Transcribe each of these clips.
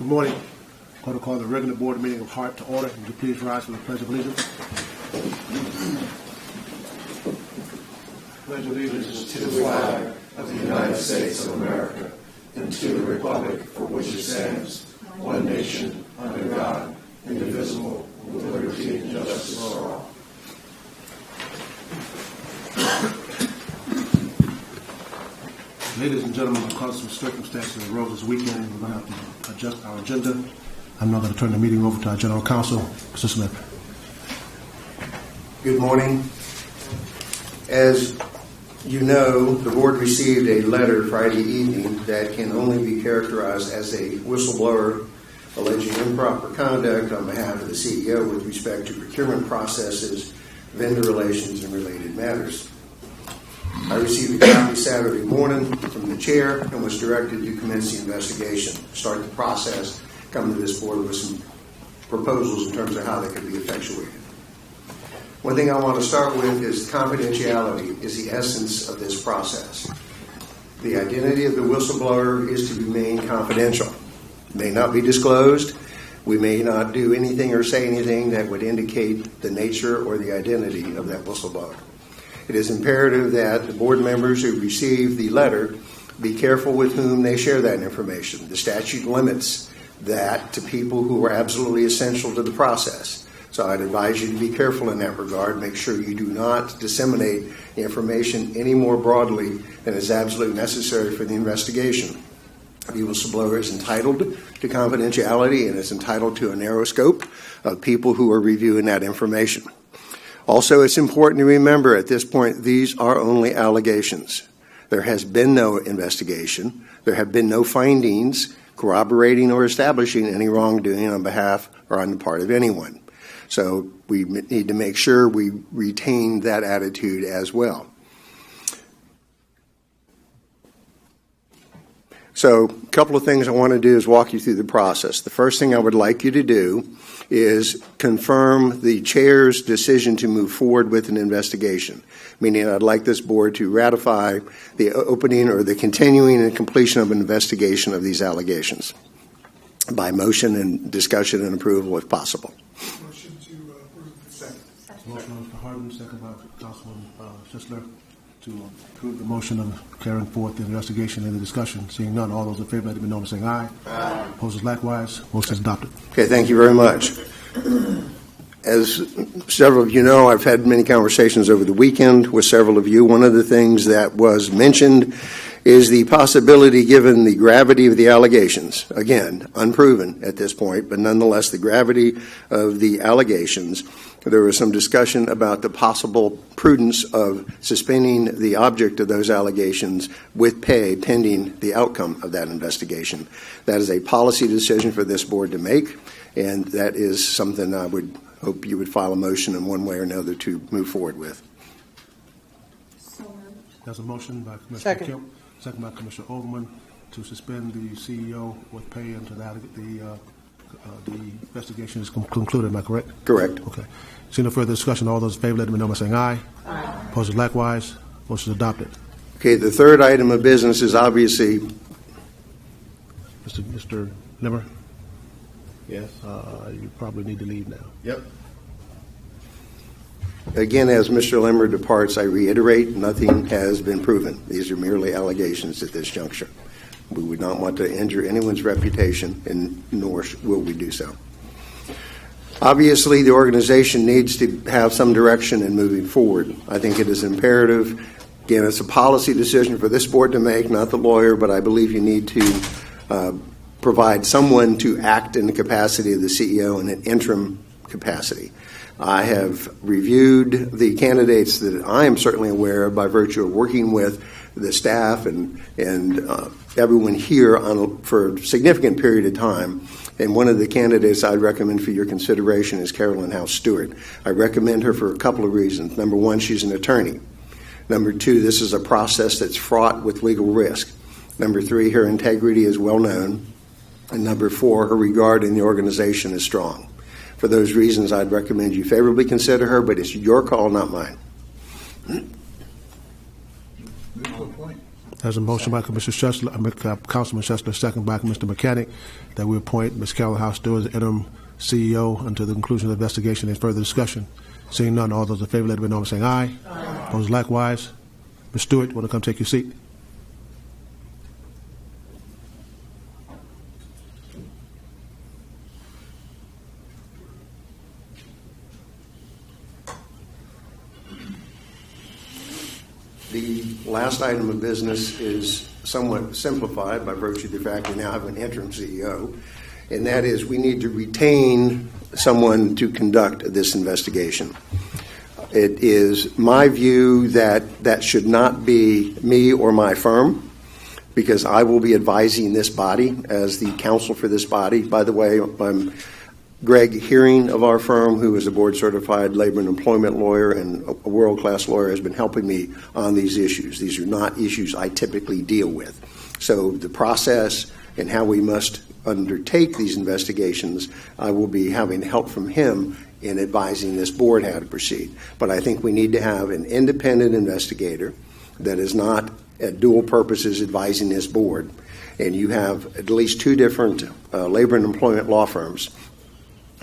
Good morning. I'm going to call the regular board meeting of HART to order. Would you please rise for the Pledge of Allegiance? Pledge allegiance to the flag of the United States of America and to the republic for which it stands, one nation, under God, indivisible, with liberty and justice for all. Ladies and gentlemen, because of circumstances arose this weekend, we're going to have to adjust our agenda. I'm now going to turn the meeting over to our General Counsel, Mr. Smith. Good morning. As you know, the board received a letter Friday evening that can only be characterized as a whistleblower alleging improper conduct on behalf of the CEO with respect to procurement processes, vendor relations, and related matters. I received a copy Saturday morning from the chair and was directed to commence the investigation, start the process, come to this board with some proposals in terms of how they could be effectuated. One thing I want to start with is confidentiality is the essence of this process. The identity of the whistleblower is to remain confidential. It may not be disclosed. We may not do anything or say anything that would indicate the nature or the identity of that whistleblower. It is imperative that the board members who receive the letter be careful with whom they share that information. The statute limits that to people who are absolutely essential to the process. So I'd advise you to be careful in that regard. Make sure you do not disseminate the information any more broadly than is absolutely necessary for the investigation. The whistleblower is entitled to confidentiality and is entitled to a narrow scope of people who are reviewing that information. Also, it's important to remember at this point, these are only allegations. There has been no investigation. There have been no findings corroborating or establishing any wrongdoing on behalf or on the part of anyone. So we need to make sure we retain that attitude as well. So a couple of things I want to do is walk you through the process. The first thing I would like you to do is confirm the chair's decision to move forward with an investigation, meaning I'd like this board to ratify the opening or the continuing and completion of an investigation of these allegations by motion and discussion and approval if possible. Motion to approve. Second. Motion by Mr. Harden, second by Councilman Sisler, to approve the motion of carrying forth the investigation and the discussion. Seeing none, all those in favor, let it be known by saying aye. Aye. Opposed, likewise. Motion is adopted. Okay, thank you very much. As several of you know, I've had many conversations over the weekend with several of you. One of the things that was mentioned is the possibility, given the gravity of the allegations, again, unproven at this point, but nonetheless the gravity of the allegations, there was some discussion about the possible prudence of suspending the object of those allegations with pay pending the outcome of that investigation. That is a policy decision for this board to make, and that is something I would hope you would file a motion in one way or another to move forward with. There's a motion by Commissioner Second. Kemp, second by Commissioner Overman, to suspend the CEO with pay until the investigation is concluded. Am I correct? Correct. Okay. Seeing no further discussion, all those in favor, let me know by saying aye. Aye. Opposed, likewise. Motion is adopted. Okay, the third item of business is obviously Mr. Limmer? Yes. You probably need to leave now. Yep. Again, as Mr. Limmer departs, I reiterate, nothing has been proven. These are merely allegations at this juncture. We would not want to injure anyone's reputation, and nor will we do so. Obviously, the organization needs to have some direction in moving forward. I think it is imperative. Again, it's a policy decision for this board to make, not the lawyer, but I believe you need to provide someone to act in the capacity of the CEO in an interim capacity. I have reviewed the candidates that I am certainly aware of by virtue of working with the staff and everyone here for a significant period of time. And one of the candidates I'd recommend for your consideration is Carolyn House Stewart. I recommend her for a couple of reasons. Number one, she's an attorney. Number two, this is a process that's fraught with legal risk. Number three, her integrity is well known. And number four, her regard in the organization is strong. For those reasons, I'd recommend you favorably consider her, but it's your call, not mine. There's a motion by Commissioner Shessler, Councilman Shessler, second by Mr. Mechanic, that we appoint Ms. Carol House Stewart as interim CEO until the conclusion of the investigation and further discussion. Seeing none, all those in favor, let it be known by saying aye. Aye. Opposed likewise. Ms. Stewart, want to come take your seat? The last item of business is somewhat simplified by virtue of the fact we now have an interim CEO, and that is we need to retain someone to conduct this investigation. It is my view that that should not be me or my firm, because I will be advising this body as the counsel for this body. By the way, I'm Greg Hearing of our firm, who is a board-certified labor and employment lawyer and a world-class lawyer, has been helping me on these issues. These are not issues I typically deal with. So the process and how we must undertake these investigations, I will be having help from him in advising this board how to proceed. But I think we need to have an independent investigator that is not at dual purposes advising this board. And you have at least two different labor and employment law firms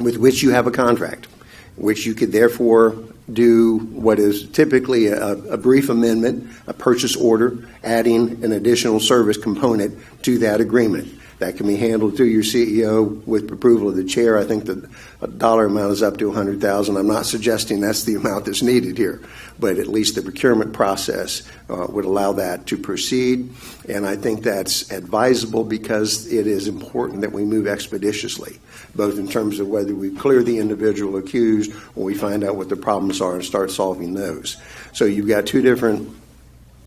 with which you have a contract, which you could therefore do what is typically a brief amendment, a purchase order, adding an additional service component to that agreement. That can be handled through your CEO with approval of the chair. I think the dollar amount is up to $100,000. I'm not suggesting that's the amount that's needed here, but at least the procurement process would allow that to proceed. And I think that's advisable because it is important that we move expeditiously, both in terms of whether we clear the individual accused or we find out what the problems are and start solving those. So you've got two different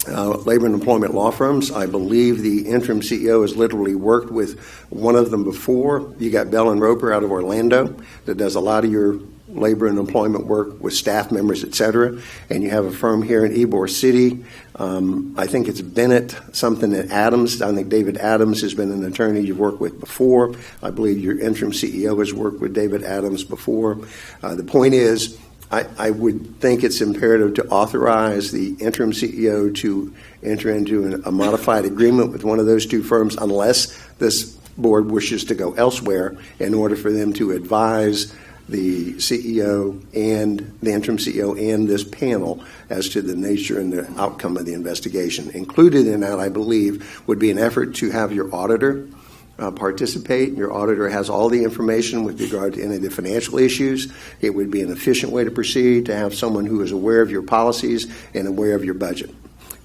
labor and employment law firms. I believe the interim CEO has literally worked with one of them before. You got Bell and Roper out of Orlando that does a lot of your labor and employment work with staff members, et cetera. And you have a firm here in Ybor City. I think it's Bennett something at Adams. I think David Adams has been an attorney you've worked with before. I believe your interim CEO has worked with David Adams before. The point is, I would think it's imperative to authorize the interim CEO to enter into a modified agreement with one of those two firms unless this board wishes to go elsewhere in order for them to advise the CEO and the interim CEO and this panel as to the nature and the outcome of the investigation. Included in that, I believe, would be an effort to have your auditor participate. Your auditor has all the information with regard to any of the financial issues. It would be an efficient way to proceed to have someone who is aware of your policies and aware of your budget.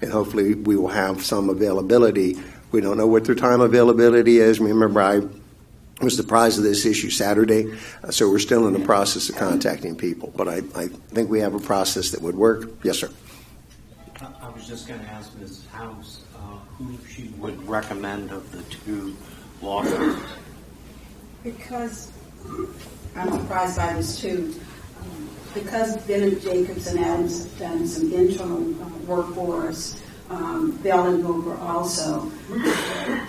And hopefully we will have some availability. We don't know what their time availability is. Remember, I was the prize of this issue Saturday, so we're still in the process of contacting people. But I think we have a process that would work. Yes, sir. I was just going to ask Ms. House who she would recommend of the two law firms. Because I'm surprised by this too. Because Bennett, Jacobs, and Adams have done some internal work for us, Bell and Roper also.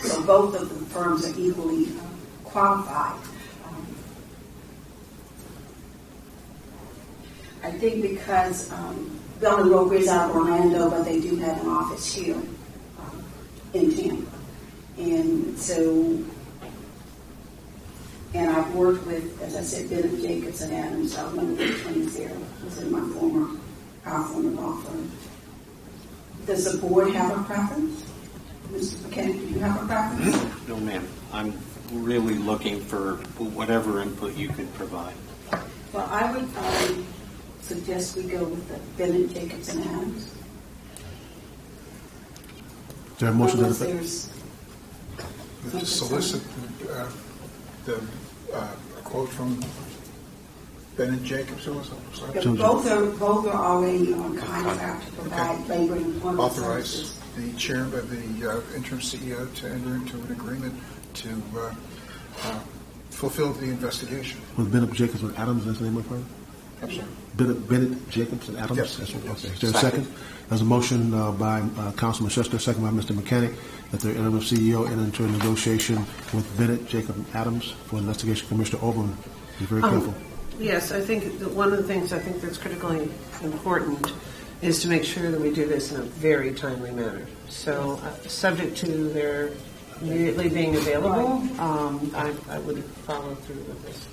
So both of the firms are equally qualified. I think because Bell and Roper is out of Orlando, but they do have an office here in Tampa. And so, and I've worked with, as I said, Bennett, Jacobs, and Adams. I was one of the twins there. I was in my former law firm. Does the board have a preference? Mr. McKenna, do you have a preference? No, ma'am. I'm really looking for whatever input you could provide. Well, I would suggest we go with the Bennett, Jacobs, and Adams. Is there a motion to solicit the quote from Bennett Jacobs? Both are already on contract to provide labor and employment authorize services. The chairman of the interim CEO to enter into an agreement to fulfill the investigation. Was Bennett, Jacobs, and Adams, that's the name of the firm? Absolutely. Bennett, Jacobs, and Adams? Yes. That's right. Okay. Is there a second? There's a motion by Councilman Shessler, second by Mr. Mechanic, that the interim CEO enter into a negotiation with Bennett, Jacobs, and Adams for investigation. Commissioner Oberman, be very careful. Yes, I think that one of the things I think that's critically important is to make sure that we do this in a very timely manner. So, subject to their immediately being available, I would follow through with this.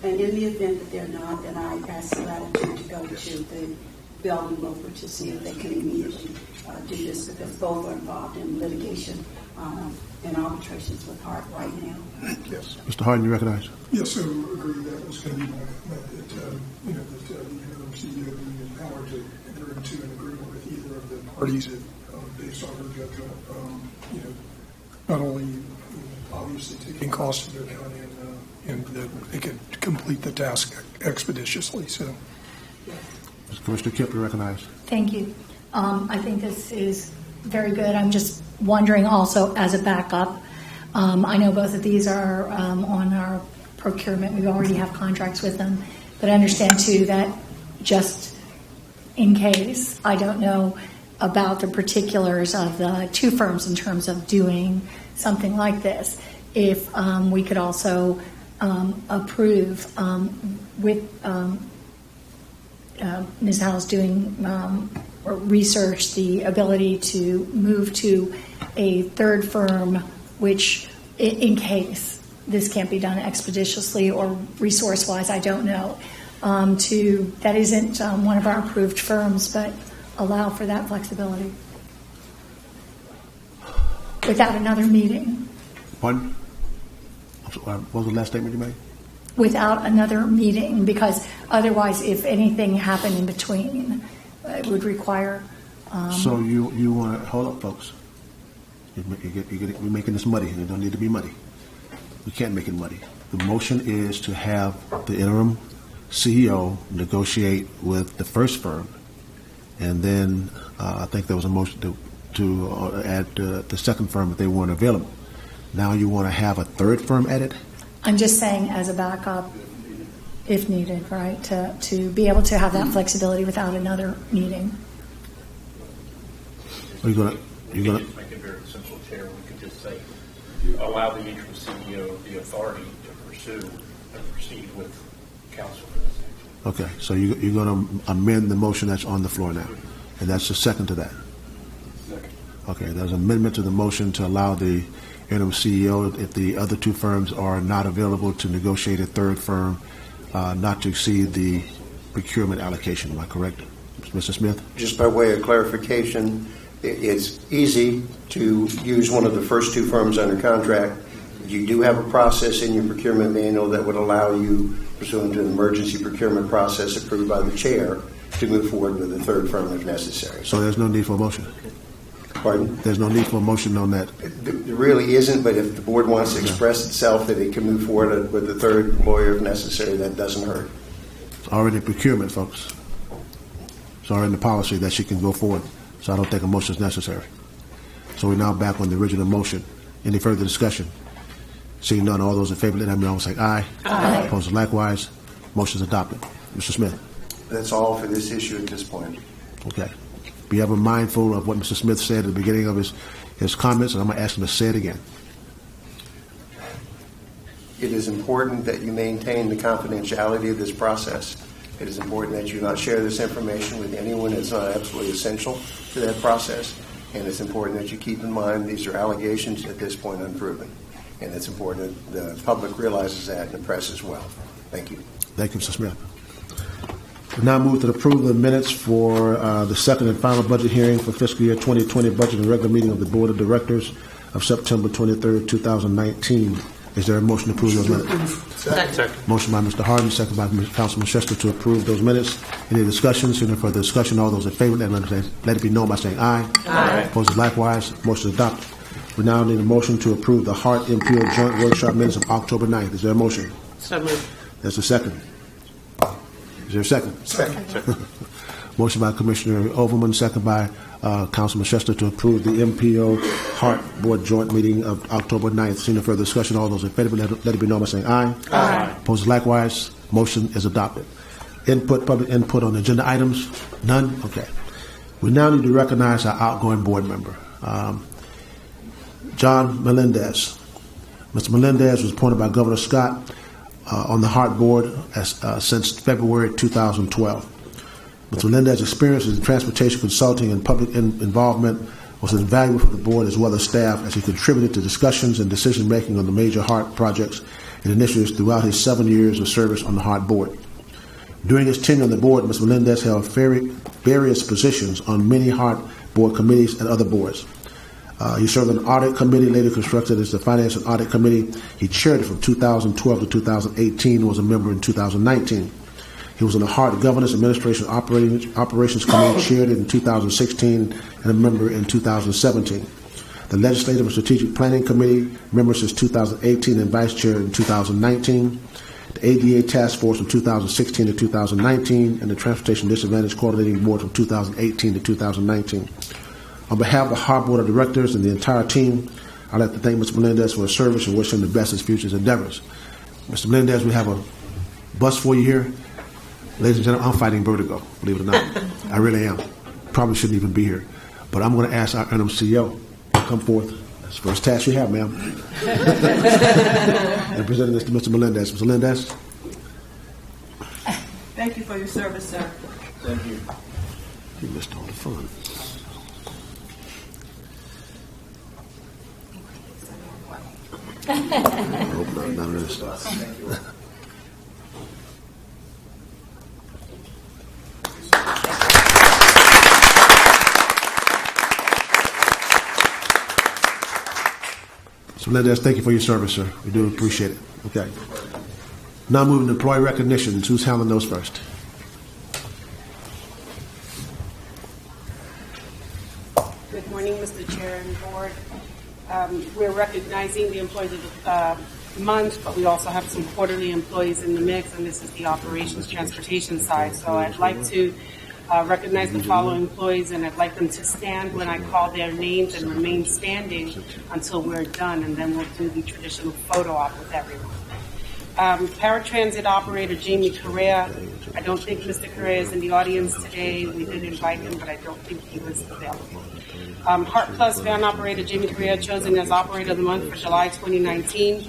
And in the event that they're not, then I ask the latitude to go to the building broker to see if they can immediately do this, because both are involved in litigation and arbitrations with HART right now. Yes. Mr. Harden, you recognize? Yes, so agree that was going to be my comment, that, the interim CEO being empowered to enter into an agreement with either of the parties based on her judgment, not only obviously taking costs into account and that they could complete the task expeditiously. So, Commissioner Kip, you recognize? Thank you. I think this is very good. I'm just wondering also, as a backup, I know both of these are on our procurement. We already have contracts with them, but I understand too that just in case, I don't know about the particulars of the two firms in terms of doing something like this. If we could also approve with Ms. Howell's doing or research the ability to move to a third firm, which in case this can't be done expeditiously or resource-wise, I don't know, that isn't one of our approved firms, but allow for that flexibility without another meeting. Pardon? What was the last statement you made? Without another meeting, because otherwise, if anything happened in between, it would require. So you want to hold up, folks? We're making this muddy, and it don't need to be muddy. We can't make it muddy. The motion is to have the interim CEO negotiate with the first firm, and then I think there was a motion to add the second firm if they weren't available. Now you want to have a third firm added? I'm just saying as a backup, if needed, right, to be able to have that flexibility without another meeting. Are you gonna? Just make it very simple, Chair. We could just say, allow the interim CEO the authority to pursue and proceed with counsel for this. Okay, so you're going to amend the motion that's on the floor now, and that's the second to that. Second. Okay, there's an amendment to the motion to allow the interim CEO, if the other two firms are not available, to negotiate a third firm, not to exceed the procurement allocation. Am I correct, Mr. Smith? Just by way of clarification, it's easy to use one of the first two firms under contract. You do have a process in your procurement manual that would allow you, pursuant to an emergency procurement process approved by the chair, to move forward with a third firm if necessary. So there's no need for a motion? Pardon? There's no need for a motion on that? There really isn't, but if the board wants to express itself that it can move forward with the third lawyer if necessary, that doesn't hurt. It's already in procurement, folks. It's already in the policy that she can go forward, so I don't think a motion is necessary. So we're now back on the original motion. Any further discussion? Seeing none, all those in favor, let them know. Say aye. Aye. Opposed, likewise. Motion is adopted. Mr. Smith. That's all for this issue at this point. Okay. Be ever mindful of what Mr. Smith said at the beginning of his comments, and I'm going to ask him to say it again. It is important that you maintain the confidentiality of this process. It is important that you not share this information with anyone that's not absolutely essential to that process. And it's important that you keep in mind these are allegations at this point unproven. And it's important that the public realizes that and the press as well. Thank you. Thank you, Mr. Smith. We now move to the approval of the minutes for the second and final budget hearing for fiscal year 2020 budget and regular meeting of the Board of Directors of September 23rd, 2019. Is there a motion to approve those minutes? Second. Motion by Mr. Harden, second by Councilman Chester to approve those minutes. Any discussion? Seeing no further discussion, all those in favor, let it be known by saying aye. Aye. Opposed, likewise. Motion is adopted. We now need a motion to approve the HART MPO Joint Workshop minutes of October 9th. Is there a motion? So moved. That's a second. Is there a second? second. Motion by Commissioner Overman, second by Councilman Chester to approve the MPO HART Board Joint Meeting of October 9th. Seeing no further discussion, all those in favor, let it be known by saying aye. Aye. Opposed, likewise. Motion is adopted. Public input on agenda items? None? Okay. We now need to recognize our outgoing board member, John Melendez. Mr. Melendez was appointed by Governor Scott on the HART Board since February 2012. Mr. Melendez's experience in transportation consulting and public involvement was invaluable for the board as well as staff as he contributed to discussions and decision-making on the major HART projects and initiatives throughout his 7 years of service on the HART board. During his tenure on the board, Mr. Melendez held various positions on many HART board committees and other boards. He served on the audit committee, later constructed as the finance and audit committee. He chaired it from 2012 to 2018 and was a member in 2019. He was on the HART Governance Administration Operations Committee, chaired it in 2016, and a member in 2017. The Legislative and Strategic Planning Committee, member since 2018 and vice chair in 2019. The ADA Task Force from 2016 to 2019, and the Transportation Disadvantaged Coordinating Board from 2018 to 2019. On behalf of the HART Board of Directors and the entire team, I'd like to thank Mr. Melendez for his service and wish him the best in his future endeavors. Mr. Melendez, we have a bus for you here. Ladies and gentlemen, I'm fighting vertigo, believe it or not. I really am. Probably shouldn't even be here. But I'm going to ask our interim CEO to come forth. That's the first task you have, ma'am. And presenting this to Mr. Melendez. Mr. Melendez. Thank you for your service, sir. Thank you. You missed all the fun. I hope not, none of this stuff. So Melendez, thank you for your service, sir. We do appreciate it. Okay. Now moving to employee recognitions. Who's handling those first? Good morning, Mr. Chair and Board. We're recognizing the employees of the month, but we also have some quarterly employees in the mix, and this is the operations transportation side. So I'd like to recognize the following employees, and I'd like them to stand when I call their names and remain standing until we're done, and then we'll do the traditional photo op with everyone. Paratransit operator Jamie Correa. I don't think Mr. Correa is in the audience today. We did invite him, but I don't think he was available. HART Plus van operator Jamie Correa, chosen as operator of the month for July 2019.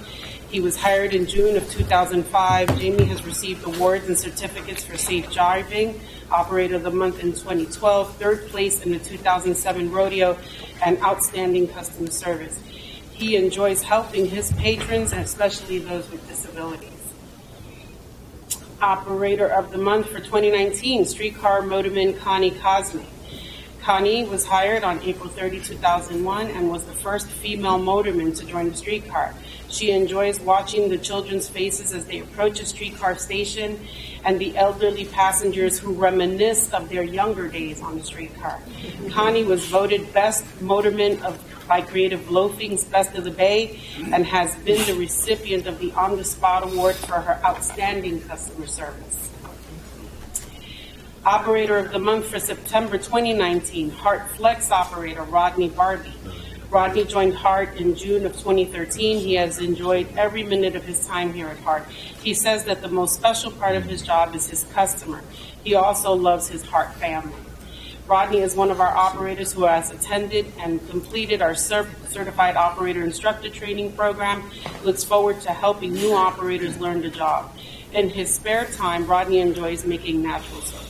He was hired in June of 2005. Jamie has received awards and certificates for safe driving, operator of the month in 2012, third place in the 2007 rodeo, and outstanding customer service. He enjoys helping his patrons, and especially those with disabilities. Operator of the month for 2019, streetcar motorman Connie Cosme. Connie was hired on April 30, 2001, and was the first female motorman to join the streetcar. She enjoys watching the children's faces as they approach a streetcar station and the elderly passengers who reminisce of their younger days on the streetcar. Connie was voted Best Motorman by Creative Loafing's Best of the Bay and has been the recipient of the On the Spot Award for her outstanding customer service. Operator of the month for September 2019, HART Flex operator Rodney Barbie. Rodney joined HART in June of 2013. He has enjoyed every minute of his time here at HART. He says that the most special part of his job is his customer. He also loves his HART family. Rodney is one of our operators who has attended and completed our Certified Operator Instructor Training Program. Looks forward to helping new operators learn the job. In his spare time, Rodney enjoys making natural soaps.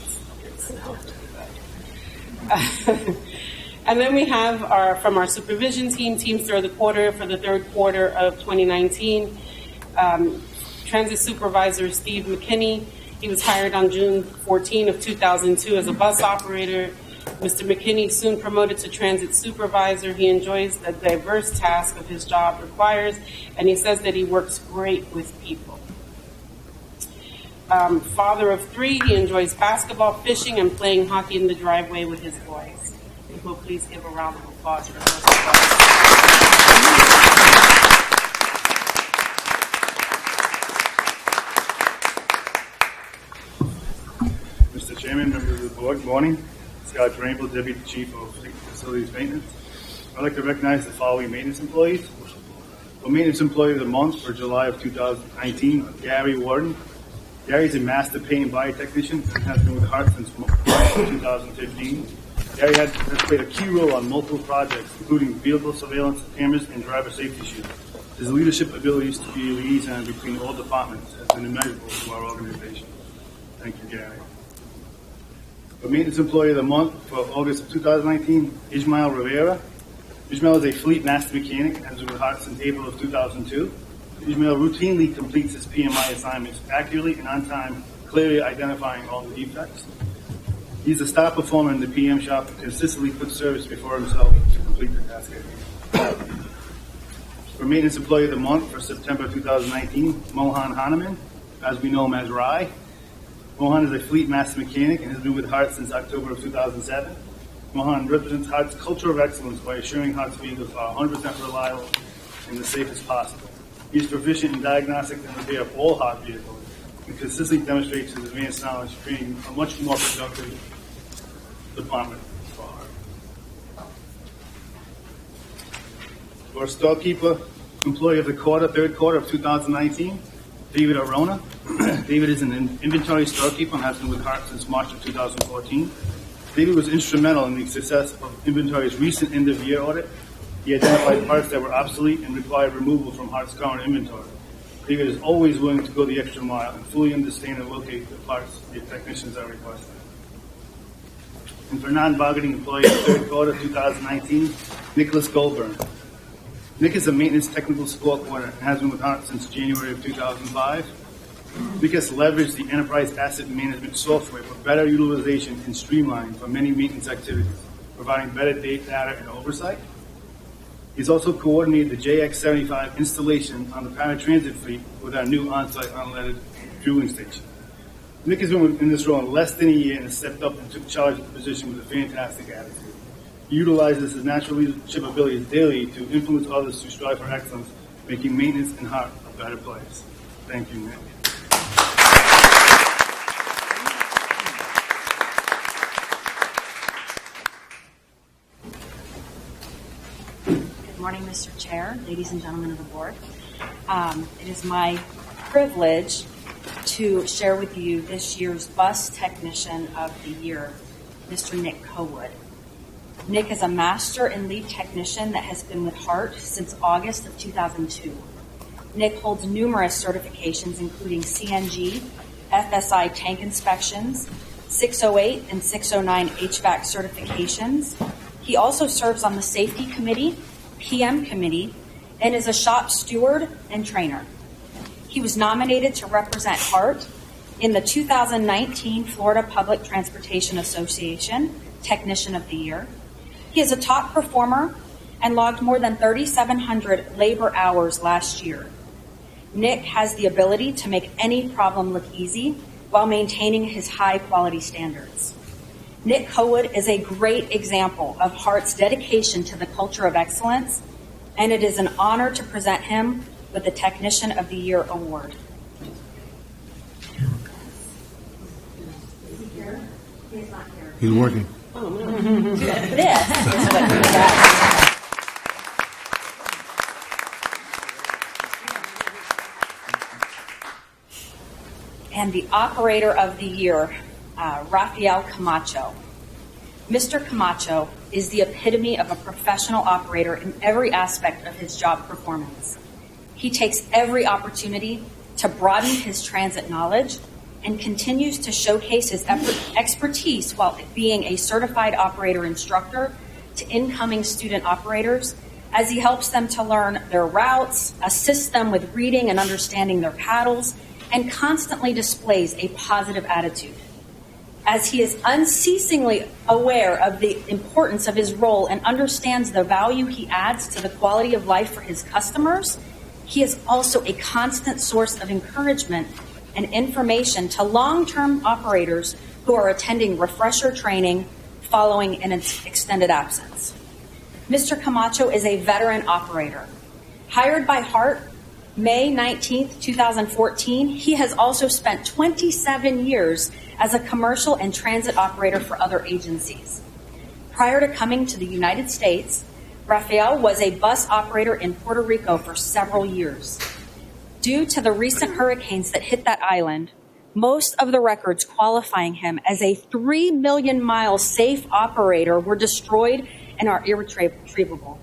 And then we have from our supervision team, Teamster of the Quarter for the third quarter of 2019, Transit Supervisor Steve McKinney. He was hired on June 14 of 2002 as a bus operator. Mr. McKinney soon promoted to Transit Supervisor. He enjoys the diverse task of his job requires, and he says that he works great with people. Father of three, he enjoys basketball, fishing, and playing hockey in the driveway with his boys. We'll please give a round of applause for those. Mr. Chairman, members of the board, good morning. Scott Drainville, Deputy Chief of Facilities Maintenance. I'd like to recognize the following maintenance employees. The maintenance employee of the month for July of 2019, Gary Warden. Gary is a master paint body technician and has been with HART since March of 2015. Gary has played a key role on multiple projects, including vehicle surveillance, cameras, and driver safety issues. His leadership abilities to be a liaison between all departments has been immeasurable to our organization. Thank you, Gary. For Maintenance Employee of the Month for August of 2019, Ismael Rivera. Ismael is a fleet master mechanic and has been with HART since April of 2002. Ismael routinely completes his PMI assignments accurately and on time, clearly identifying all the defects. He's a star performer in the PM shop and consistently puts service before himself to complete the task at hand. For Maintenance Employee of the Month for September 2019, Mohan Hanuman, as we know him as Rai. Mohan is a fleet master mechanic and has been with HART since October of 2007. Mohan represents HART's culture of excellence by assuring HART's vehicles are 100% reliable and the safest possible. He is proficient in diagnostic and repair of all HART vehicles and consistently demonstrates his advanced knowledge, creating a much more productive department for HART. For Storekeeper Employee of the Quarter, third quarter of 2019, David Arona. David is an inventory storekeeper and has been with HART since March of 2014. David was instrumental in the success of inventory's recent end-of-year audit. He identified parts that were obsolete and required removal from HART's current inventory. David is always willing to go the extra mile and fully understand and locate the parts the technicians are requesting. And for non-bargaining employee, third quarter 2019, Nicholas Goldburn. Nick is a maintenance technical support coordinator and has been with HART since January of 2005. Nick has leveraged the enterprise asset management software for better utilization and streamlining for many maintenance activities, providing better data and oversight. He's also coordinated the JX75 installation on the paratransit fleet with our new on-site unleaded fueling station. Nick has been in this role in less than a year and has stepped up and took charge of the position with a fantastic attitude. He utilizes his natural leadership abilities daily to influence others to strive for excellence, making maintenance and HART a better place. Thank you, Nick. Good morning, Mr. Chair, ladies and gentlemen of the board. It is my privilege to share with you this year's Bus Technician of the Year, Mr. Nick Cowood. Nick is a master and lead technician that has been with HART since August of 2002. Nick holds numerous certifications, including CNG, FSI tank inspections, 608 and 609 HVAC certifications. He also serves on the Safety Committee, PM Committee, and is a shop steward and trainer. He was nominated to represent HART in the 2019 Florida Public Transportation Association Technician of the Year. He is a top performer and logged more than 3,700 labor hours last year. Nick has the ability to make any problem look easy while maintaining his high quality standards. Nick Cowood is a great example of HART's dedication to the culture of excellence, and it is an honor to present him with the Technician of the Year award. Is he here? He is not here. He's working. This is what he does. And the Operator of the Year, Rafael Camacho. Mr. Camacho is the epitome of a professional operator in every aspect of his job performance. He takes every opportunity to broaden his transit knowledge and continues to showcase his expertise while being a certified operator instructor to incoming student operators as he helps them to learn their routes, assists them with reading and understanding their paddles, and constantly displays a positive attitude. As he is unceasingly aware of the importance of his role and understands the value he adds to the quality of life for his customers, he is also a constant source of encouragement and information to long-term operators who are attending refresher training following an extended absence. Mr. Camacho is a veteran operator. Hired by HART May 19, 2014, he has also spent 27 years as a commercial and transit operator for other agencies. Prior to coming to the United States, Rafael was a bus operator in Puerto Rico for several years. Due to the recent hurricanes that hit that island, most of the records qualifying him as a 3 million mile safe operator were destroyed and are irretrievable.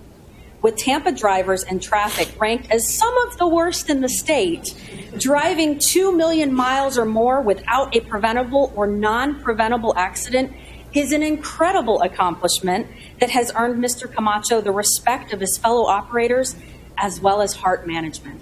With Tampa drivers and traffic ranked as some of the worst in the state, driving 2 million miles or more without a preventable or non-preventable accident He is an incredible accomplishment that has earned Mr. Camacho the respect of his fellow operators as well as HART management.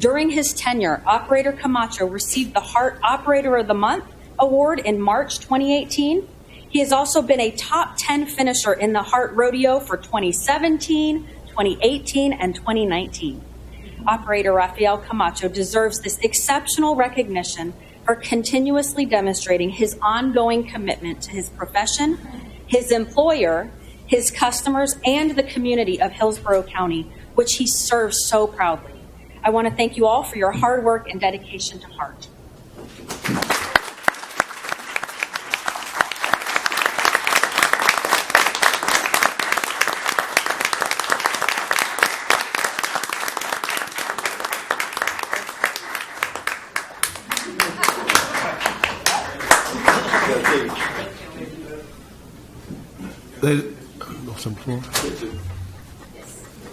During his tenure, Operator Camacho received the HART Operator of the Month award in March 2018. He has also been a top 10 finisher in the HART Rodeo for 2017, 2018, and 2019. Operator Rafael Camacho deserves this exceptional recognition for continuously demonstrating his ongoing commitment to his profession, his employer, his customers, and the community of Hillsborough County, which he serves so proudly. I want to thank you all for your hard work and dedication to HART.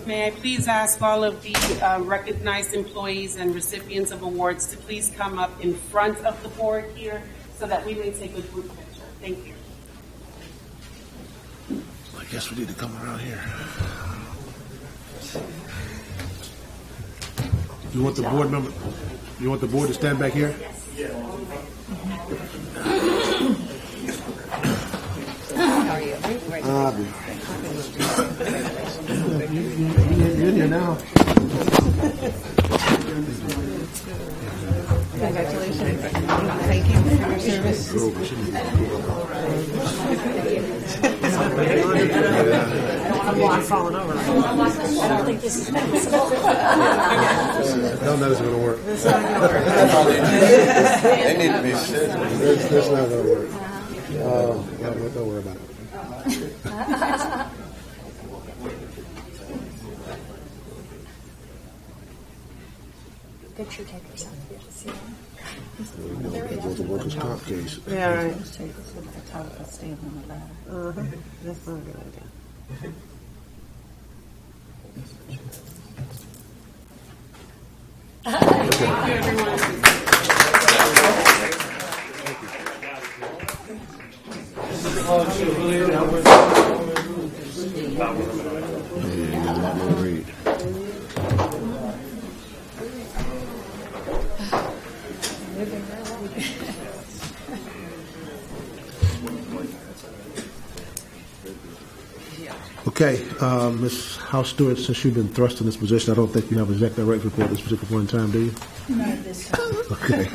May I please ask all of the recognized employees and recipients of awards to please come up in front of the board here so that we may take a group picture. Thank you. I guess we need to come around here. You want the board member? You want the board to stand back here? You're in here now. Congratulations. Thank you for your service. I'm not falling over. I don't think this is possible. I don't know this is going to work. This is not going to work. They need to be sitting. This is not going to work. Don't worry about it. Picture takers have to be able to see them. That was a workers' comp case. Yeah, right. Let's take this one at the top and stand on the ladder. That's not a good idea. Thank you, everyone. Okay, Ms. House Stewart, since you've been thrust in this position, I don't think you have an executive director's report at this particular point in time, do you? Not at this time. Okay.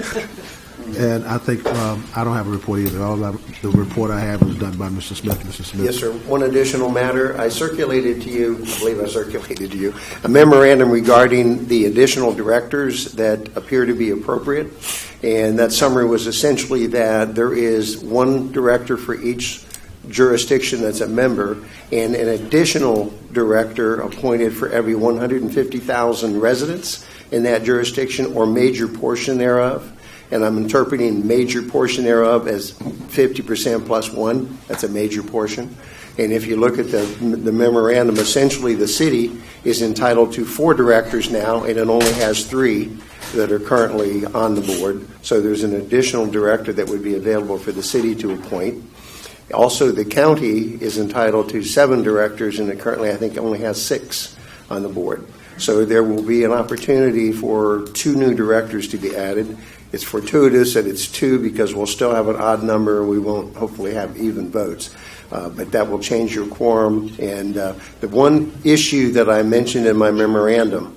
And I think I don't have a report either. The report I have was done by Mr. Smith. Mr. Smith. Yes, sir. One additional matter. I circulated to you, I believe I circulated to you, a memorandum regarding the additional directors that appear to be appropriate. And that summary was essentially that there is one director for each jurisdiction that's a member and an additional director appointed for every 150,000 residents in that jurisdiction or major portion thereof. And I'm interpreting major portion thereof as 50% plus one. That's a major portion. And if you look at the memorandum, essentially the city is entitled to 4 directors now, and it only has 3 that are currently on the board. So there's an additional director that would be available for the city to appoint. Also, the county is entitled to 7 directors, and it currently, I think, only has 6 on the board. So there will be an opportunity for 2 new directors to be added. It's fortuitous that it's 2 because we'll still have an odd number. We won't hopefully have even votes. But that will change your quorum. And the one issue that I mentioned in my memorandum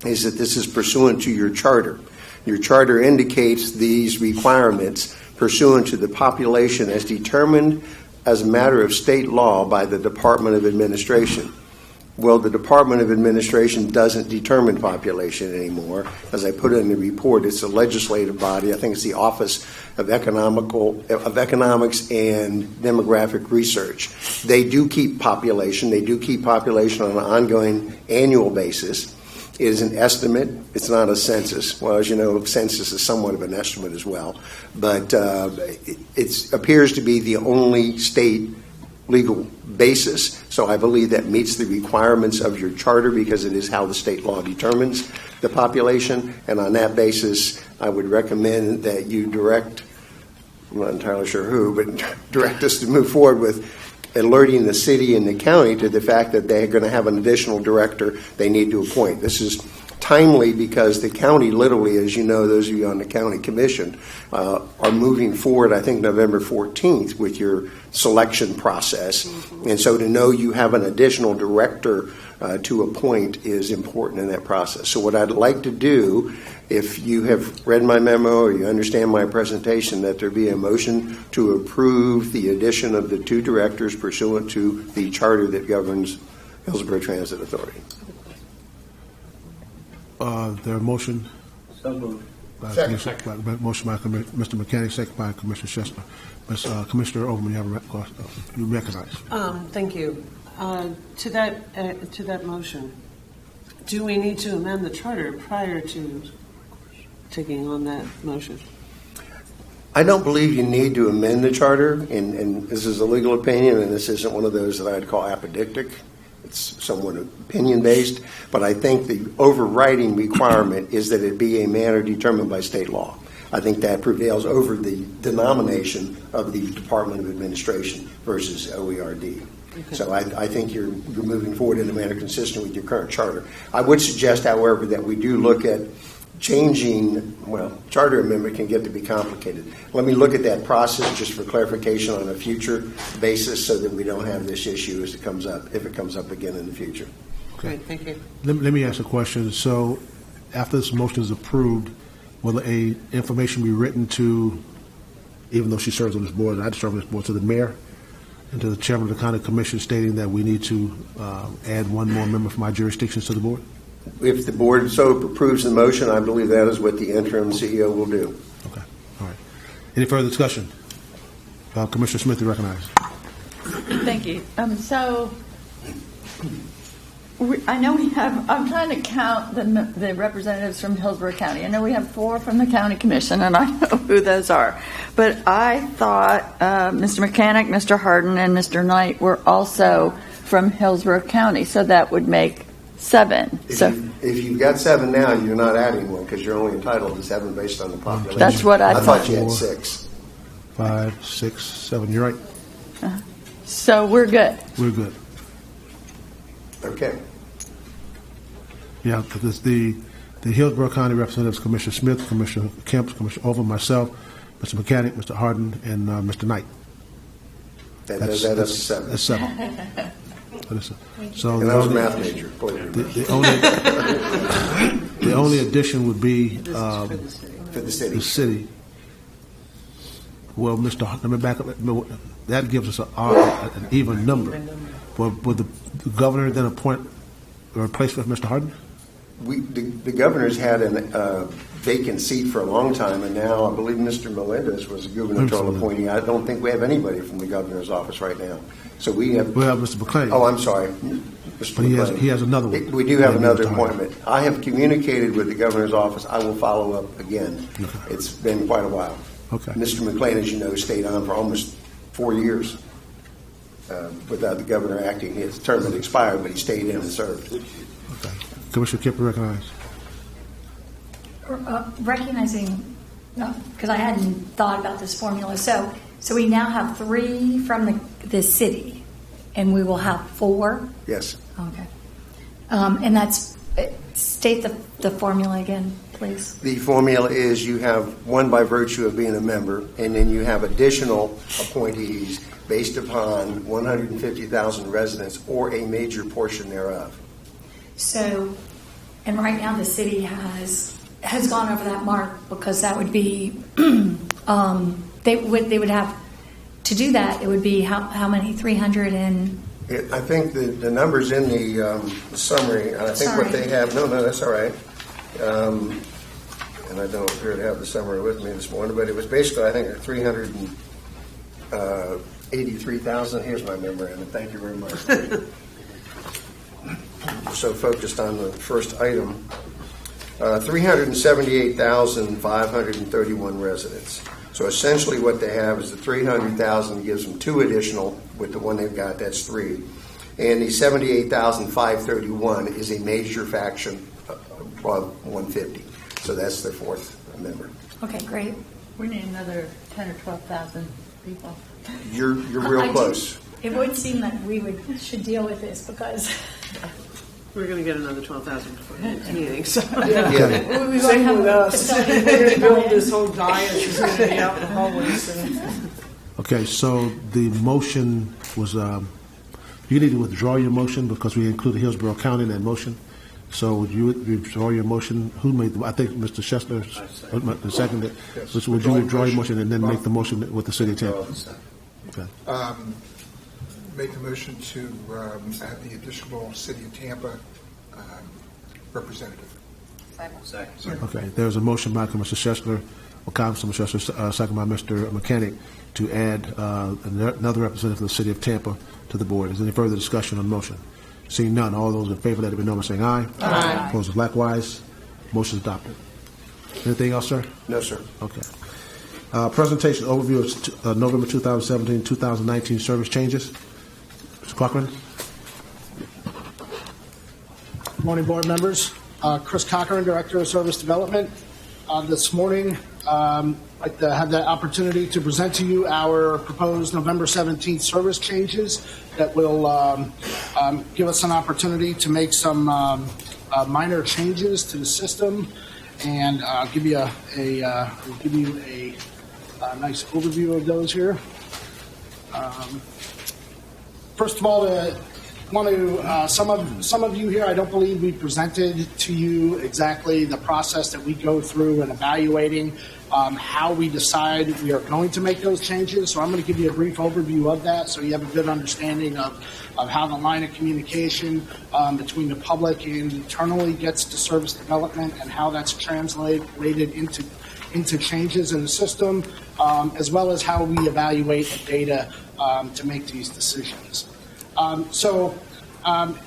is that this is pursuant to your charter. Your charter indicates these requirements pursuant to the population as determined as a matter of state law by the Department of Administration. Well, the Department of Administration doesn't determine population anymore. As I put it in the report, it's a legislative body. I think it's the Office of Economics and Demographic Research. They do keep population. They do keep population on an ongoing annual basis. It is an estimate. It's not a census. Well, as you know, a census is somewhat of an estimate as well. But it appears to be the only state legal basis. So I believe that meets the requirements of your charter because it is how the state law determines the population. And on that basis, I would recommend that you direct I'm not entirely sure who, but direct us to move forward with alerting the city and the county to the fact that they're going to have an additional director they need to appoint. This is timely because the county literally, as you know, those of you on the county commission, are moving forward, I think, November 14th with your selection process. And so to know you have an additional director to appoint is important in that process. So what I'd like to do, if you have read my memo or you understand my presentation, that there be a motion to approve the addition of the 2 directors pursuant to the charter that governs Hillsborough Transit Authority. There a motion? So moved. Motion by Mr. Mechanic, second by Commissioner Chesler. Commissioner Overman, you recognize. Thank you. To that motion, do we need to amend the charter prior to taking on that motion? I don't believe you need to amend the charter, and this is a legal opinion, and this isn't one of those that I'd call apodictic. It's somewhat opinion-based, but I think the overriding requirement is that it be a manner determined by state law. I think that prevails over the denomination of the Department of Administration versus OERD. Okay. So I think you're moving forward in a manner consistent with your current charter. I would suggest, however, that we do look at changing, charter amendment can get to be complicated. Let me look at that process just for clarification on a future basis so that we don't have this issue as it comes up, if it comes up again in the future. Great, thank you. Let me ask a question. So after this motion is approved, will a information be written to, even though she serves on this board, and I serve on this board, to the mayor and to the chairman of the county commission stating that we need to add 1 more member from our jurisdictions to the board? If the board so approves the motion, I believe that is what the interim CEO will do. Okay. All right. Any further discussion? Commissioner Smith, you recognize. Thank you. I know we have, I'm trying to count the representatives from Hillsborough County. I know we have 4 from the county commission, and I know who those are. But I thought Mr. Mechanic, Mr. Harden, and Mr. Knight were also from Hillsborough County, so that would make 7. If you've got 7 now, you're not adding one because you're only entitled to 7 based on the population. That's what I thought you had 6. 5, 6, 7. You're right. So we're good. We're good. Okay. Yeah, because the Hillsborough County representatives, Commissioner Smith, Commissioner Kemp, Commissioner Over, myself, Mr. Mechanic, Mr. Harden, and Mr. Knight. That's 7. That's 7. So and I was a math major. The only addition would be for the city. The city. Well, let me back up. That gives us an even number. Would the governor then appoint a replacement for Mr. Harden? The governor's had a vacant seat for a long time, and now I believe Mr. Melendez was a gubernatorial appointee. I don't think we have anybody from the governor's office right now. So we have Mr. McClain. Oh, I'm sorry. But he has another one. We do have another appointment. I have communicated with the governor's office. I will follow up again. Okay. It's been quite a while. Okay. Mr. McClain, as you know, stayed on for almost 4 years without the governor acting. His term had expired, but he stayed in and served. Okay. Commissioner Kemp, recognize. Recognizing, because I hadn't thought about this formula. So we now have 3 from the city, and we will have 4? Yes. Okay. And that's, state the formula again, please. The formula is you have 1 by virtue of being a member, and then you have additional appointees based upon 150,000 residents or a major portion thereof. So, and right now the city has gone over that mark because that would be, they would have, to do that, it would be how many, 300 and... I think the number's in the summary, and I think what they have, no, that's all right. And I don't appear to have the summary with me this morning, but it was basically, I think, 383,000. Here's my memorandum. Thank you very much. So focused on the first item. 378,531 residents. So essentially what they have is the 300,000 gives them 2 additional with the one they've got, that's 3. And the 78,531 is a major faction of 150. So that's their 4th member. Okay, great. We need another 10 or 12,000 people. You're real close. It would seem that we should deal with this because We're going to get another 12,000 before the next meeting. So. Yeah. We Same with us. We're going to build this whole diet. It's going to be out in the hallways. Okay, so the motion was, you need to withdraw your motion because we included Hillsborough County in that motion. So would you withdraw your motion? Who made I think Mr. Schessler seconded. So would you withdraw your motion and then make the motion with the city of Tampa? Okay. Make the motion to have the additional city of Tampa representative. Second. Okay, there's a motion by Commissioner Schessler, or Councilman Schessler, second by Mr. Mechanic, to add another representative of the city of Tampa to the board. Is there any further discussion on the motion? Seeing none, all those in favor, let it be known by saying aye. Aye. Opposed, likewise. Motion is adopted. Anything else, sir? No, sir. Okay. Presentation overview of November 2017-2019 service changes. Mr. Cochran. Morning, board members. Chris Cochran, Director of Service Development. This morning, I'd like to have the opportunity to present to you our proposed November 17th service changes that will give us an opportunity to make some minor changes to the system and give you a nice overview of those here. First of all, want to some of you here, I don't believe we presented to you exactly the process that we go through in evaluating how we decide we are going to make those changes. So I'm going to give you a brief overview of that so you have a good understanding of how the line of communication between the public and internally gets to service development and how that's translated into changes in the system, as well as how we evaluate the data to make these decisions.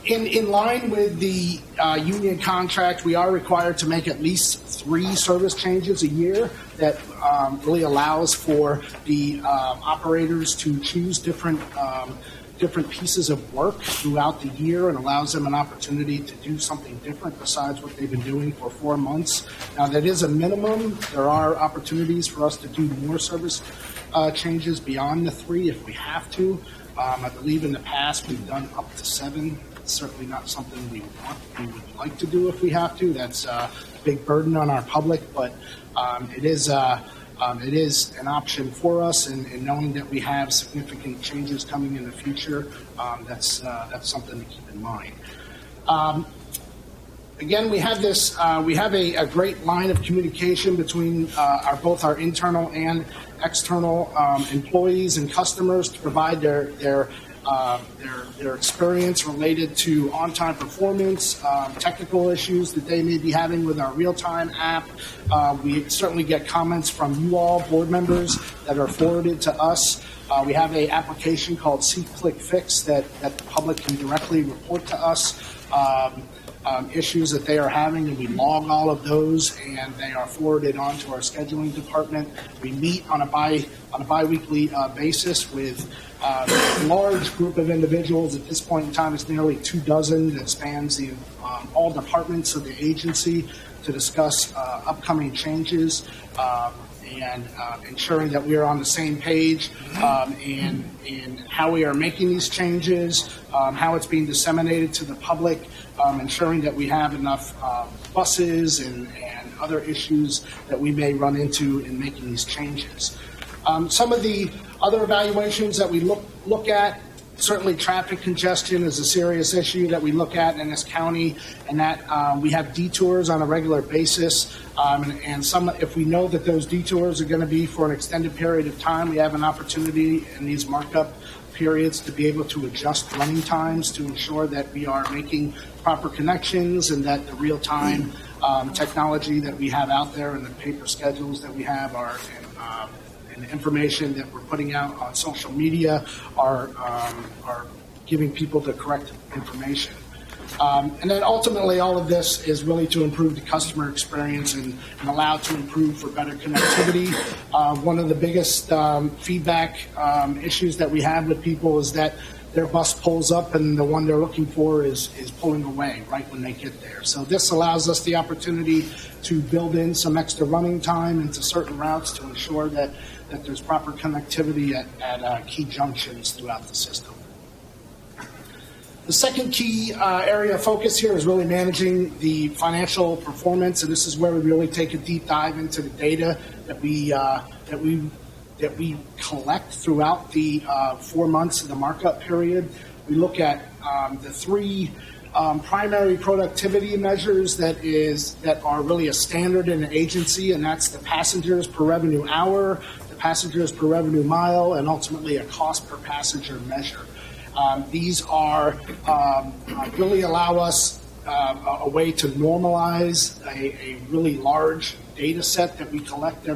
In line with the union contract, we are required to make at least 3 service changes a year that really allows for the operators to choose different pieces of work throughout the year and allows them an opportunity to do something different besides what they've been doing for 4 months. Now, that is a minimum. There are opportunities for us to do more service changes beyond the 3 if we have to. I believe in the past we've done up to 7. It's certainly not something we would like to do if we have to. That's a big burden on our public, but it is an option for us, and knowing that we have significant changes coming in the future, that's something to keep in mind. Again, we have this. We have a great line of communication between both our internal and external employees and customers to provide their experience related to on-time performance, technical issues that they may be having with our real-time app. We certainly get comments from you all, board members, that are forwarded to us. We have an application called See Click Fix that the public can directly report to us. Issues that they are having, and we log all of those, and they are forwarded on to our scheduling department. We meet on a bi-weekly basis with a large group of individuals. At this point in time, it's nearly 24 that spans all departments of the agency to discuss upcoming changes and ensuring that we are on the same page in how we are making these changes, how it's being disseminated to the public, ensuring that we have enough buses and other issues that we may run into in making these changes. Some of the other evaluations that we look at, certainly traffic congestion is a serious issue that we look at in this county, and that we have detours on a regular basis. And if we know that those detours are going to be for an extended period of time, we have an opportunity in these markup periods to be able to adjust running times to ensure that we are making proper connections and that the real-time technology that we have out there and the paper schedules that we have and the information that we're putting out on social media are giving people the correct information. And then ultimately all of this is really to improve the customer experience and allow to improve for better connectivity. One of the biggest feedback issues that we have with people is that their bus pulls up and the one they're looking for is pulling away right when they get there. So this allows us the opportunity to build in some extra running time into certain routes to ensure that there's proper connectivity at key junctions throughout the system. The second key area of focus here is really managing the financial performance, and this is where we really take a deep dive into the data that we collect throughout the 4 months of the markup period. We look at the three primary productivity measures that are really a standard in an agency, and that's the passengers per revenue hour, the passengers per revenue mile, and ultimately a cost per passenger measure. These are really allow us a way to normalize a really large data set that we collect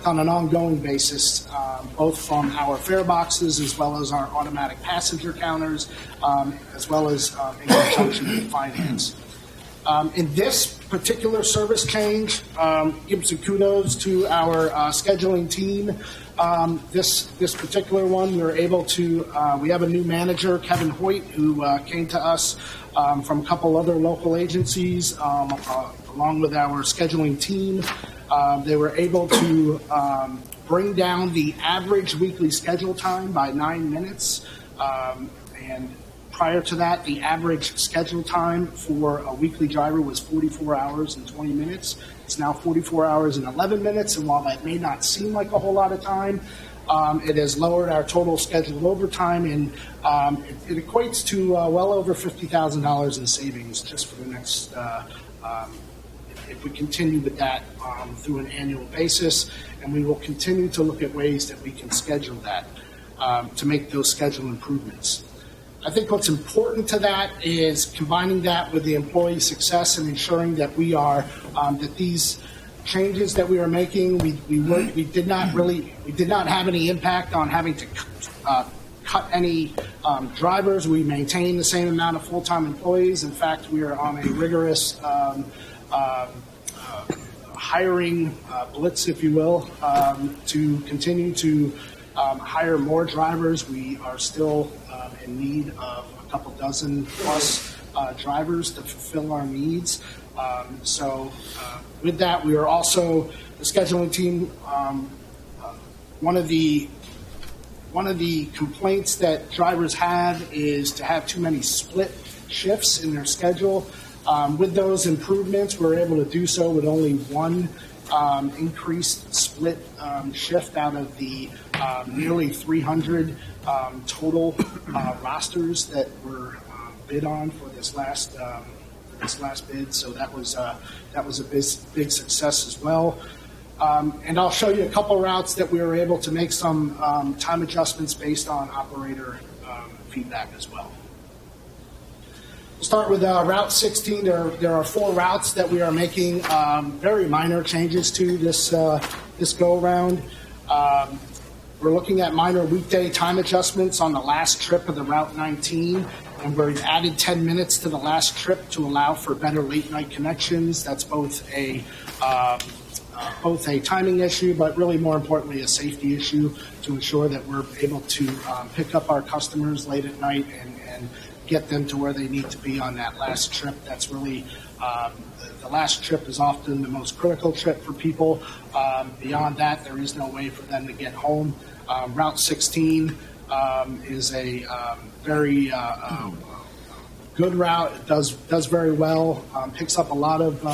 on an ongoing basis, both from our fare boxes as well as our automatic passenger counters, as well as in conjunction with finance. In this particular service change, give some kudos to our scheduling team. This particular one, we were able to, we have a new manager, Kevin Hoyt, who came to us from a couple other local agencies, along with our scheduling team. They were able to bring down the average weekly schedule time by 9 minutes. And prior to that, the average schedule time for a weekly driver was 44 hours and 20 minutes. It's now 44 hours and 11 minutes, and while that may not seem like a whole lot of time, it has lowered our total scheduled overtime, and it equates to well over $50,000 in savings just for the next, if we continue with that through an annual basis, and we will continue to look at ways that we can schedule that to make those schedule improvements. I think what's important to that is combining that with the employee success and ensuring that we are that these changes that we are making, we did not have any impact on having to cut any drivers. We maintain the same amount of full-time employees. In fact, we are on a rigorous hiring blitz, if you will, to continue to hire more drivers. We are still in need of a couple dozen plus drivers to fulfill our needs. So with that, we are also the scheduling team. One of the complaints that drivers have is to have too many split shifts in their schedule. With those improvements, we're able to do so with only one increased split shift out of the nearly 300 total rosters that were bid on for this last bid. So that was a big success as well. And I'll show you a couple routes that we were able to make some time adjustments based on operator feedback as well. We'll start with Route 16. There are 4 routes that we are making very minor changes to this go-around. We're looking at minor weekday time adjustments on the last trip of the Route 19, and we've added 10 minutes to the last trip to allow for better late-night connections. That's both a timing issue, but really more importantly, a safety issue to ensure that we're able to pick up our customers late at night and get them to where they need to be on that last trip. That's really the last trip is often the most critical trip for people. Beyond that, there is no way for them to get home. Route 16 is a very good route. It does very well. Picks up a lot of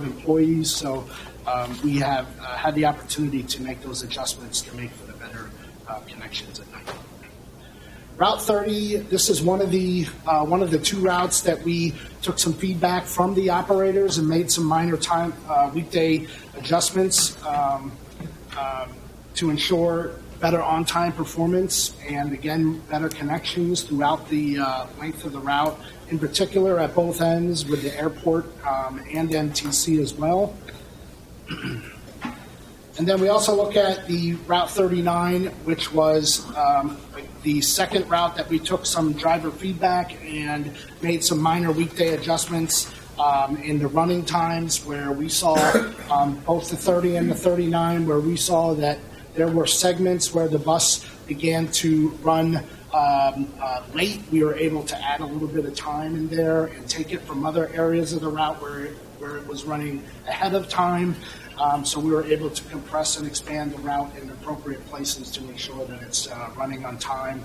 employees. So we have had the opportunity to make those adjustments to make for the better connections at night. Route 30, this is one of the 2 routes that we took some feedback from the operators and made some minor time weekday adjustments to ensure better on-time performance and, again, better connections throughout the length of the route, in particular at both ends with the airport and MTC as well. And then we also look at the Route 39, which was the second route that we took some driver feedback and made some minor weekday adjustments in the running times, where we saw both the 30 and the 39, where we saw that there were segments where the bus began to run late, we were able to add a little bit of time in there and take it from other areas of the route where it was running ahead of time. So we were able to compress and expand the route in appropriate places to ensure that it's running on time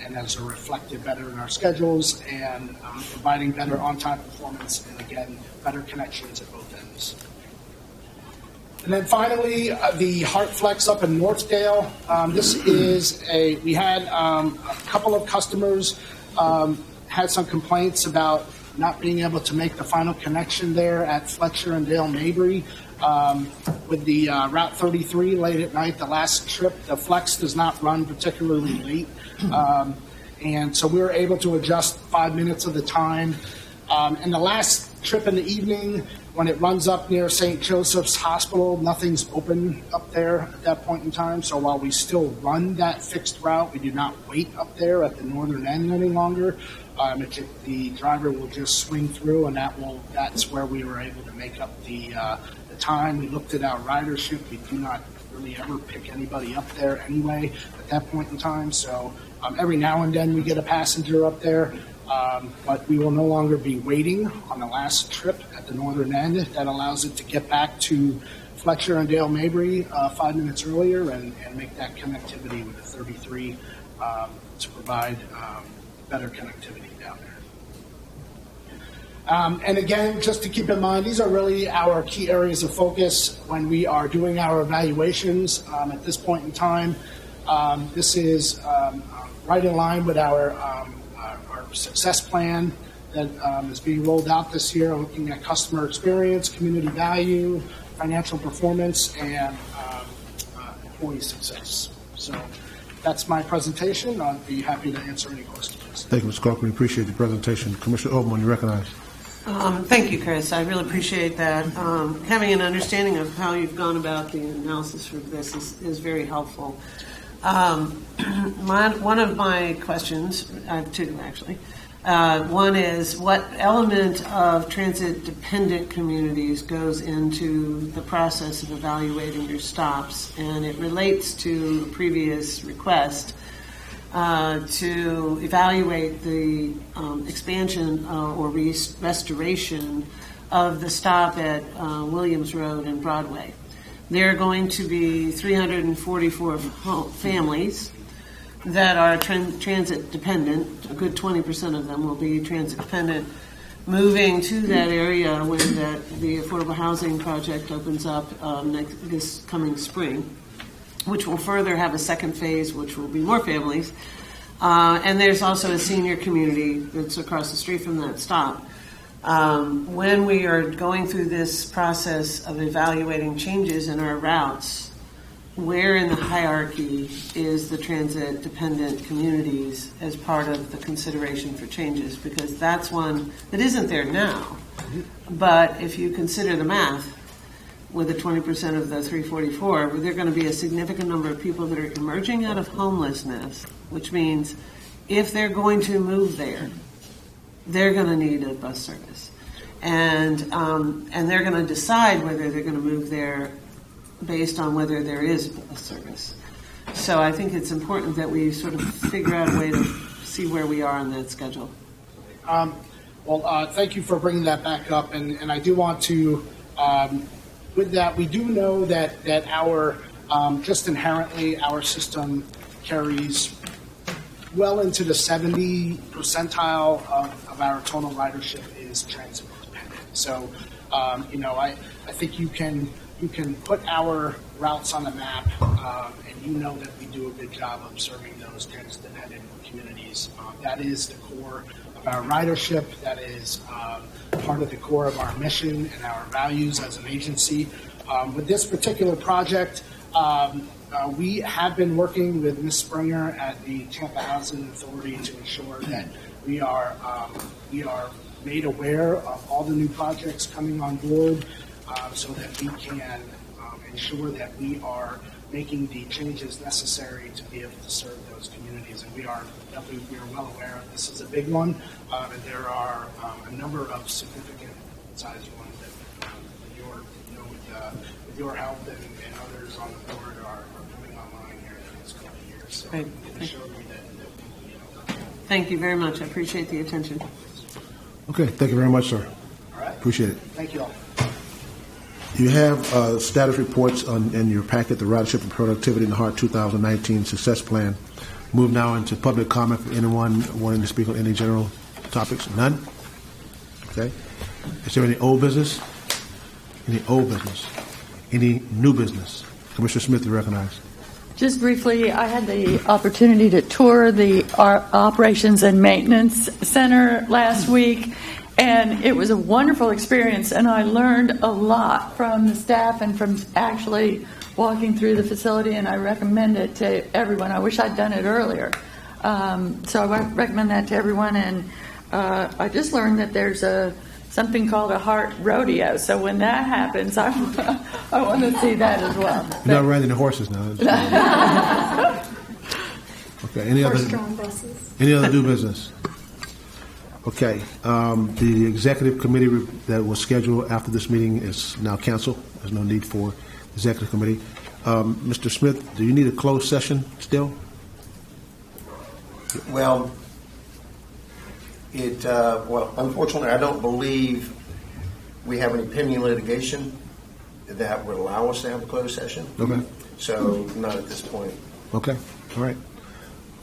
and as reflected better in our schedules and providing better on-time performance and, again, better connections at both ends. And then finally, the HART Flex up in Northdale. We had a couple of customers had some complaints about not being able to make the final connection there at Fletcher and Dale Mabry. With the Route 33 late at night, the last trip, the Flex does not run particularly late. And so we were able to adjust 5 minutes of the time. And the last trip in the evening, when it runs up near St. Joseph's Hospital, nothing's open up there at that point in time. So while we still run that fixed route, we do not wait up there at the northern end any longer. The driver will just swing through, and that's where we were able to make up the time. We looked at our ridership. We do not really ever pick anybody up there anyway at that point in time. So every now and then we get a passenger up there. But we will no longer be waiting on the last trip at the northern end. That allows it to get back to Fletcher and Dale Mabry 5 minutes earlier and make that connectivity with the 33 to provide better connectivity down there. And again, just to keep in mind, these are really our key areas of focus when we are doing our evaluations at this point in time. This is right in line with our success plan that is being rolled out this year, looking at customer experience, community value, financial performance, and employee success. So that's my presentation. I'll be happy to answer any questions. Thank you, Mr. Clark. We appreciate the presentation. Commissioner Oberman, you recognize. Thank you, Chris. I really appreciate that. Having an understanding of how you've gone about the analysis for this is very helpful. One of my questions, I have two actually. One is, what element of transit-dependent communities goes into the process of evaluating your stops? And it relates to a previous request to evaluate the expansion or restoration of the stop at Williams Road and Broadway. There are going to be 344 families that are transit dependent. A good 20% of them will be transit dependent, moving to that area when the affordable housing project opens up this coming spring, which will further have a second phase, which will be more families. And there's also a senior community that's across the street from that stop. When we are going through this process of evaluating changes in our routes, where in the hierarchy is the transit-dependent communities as part of the consideration for changes? Because that's one that isn't there now. But if you consider the math, with the 20% of the 344, there are going to be a significant number of people that are emerging out of homelessness, which means if they're going to move there, they're going to need a bus service, and they're going to decide whether they're going to move there based on whether there is bus service. So I think it's important that we sort of figure out a way to see where we are on that schedule. Thank you for bringing that back up, and I do want to, with that, we do know that our just inherently our system carries well into the 70 percentile of our total ridership is transit dependent. So, I think you can put our routes on the map, and you know that we do a good job of serving those transit dependent communities. That is the core of our ridership. That is part of the core of our mission and our values as an agency. With this particular project, we have been working with Ms. Springer at the Tampa Housing Authority to ensure that we are made aware of all the new projects coming on board, so that we can ensure that we are making the changes necessary to be able to serve those communities. And we are well aware of this is a big one, and there are a number of significant sized ones that with your help and others on the board are coming online here in the next couple of years. So Great. it showed me that Thank you very much. I appreciate the attention. Okay, thank you very much, sir. All right. Appreciate it. Thank you all. You have status reports in your packet, the ridership and productivity in the HART 2019 success plan. Move now into public comment for anyone wanting to speak on any general topics. None? Okay. Is there any old business? Any old business? Any new business? Commissioner Smith, you recognize. Just briefly, I had the opportunity to tour the Operations and Maintenance Center last week, and it was a wonderful experience, and I learned a lot from the staff and from actually walking through the facility, and I recommend it to everyone. I wish I'd done it earlier. So I recommend that to everyone, and I just learned that there's something called a HART rodeo, so when that happens, I want to see that as well. You're not riding the horses now. Okay. Any other new business? Okay. The executive committee that was scheduled after this meeting is now canceled. There's no need for executive committee. Mr. Smith, do you need a closed session still? Well, unfortunately, I don't believe we have any pending litigation that would allow us to have a closed session. Okay. So, not at this point. Okay. All right.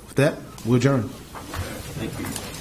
With that, we'll adjourn. Thank you.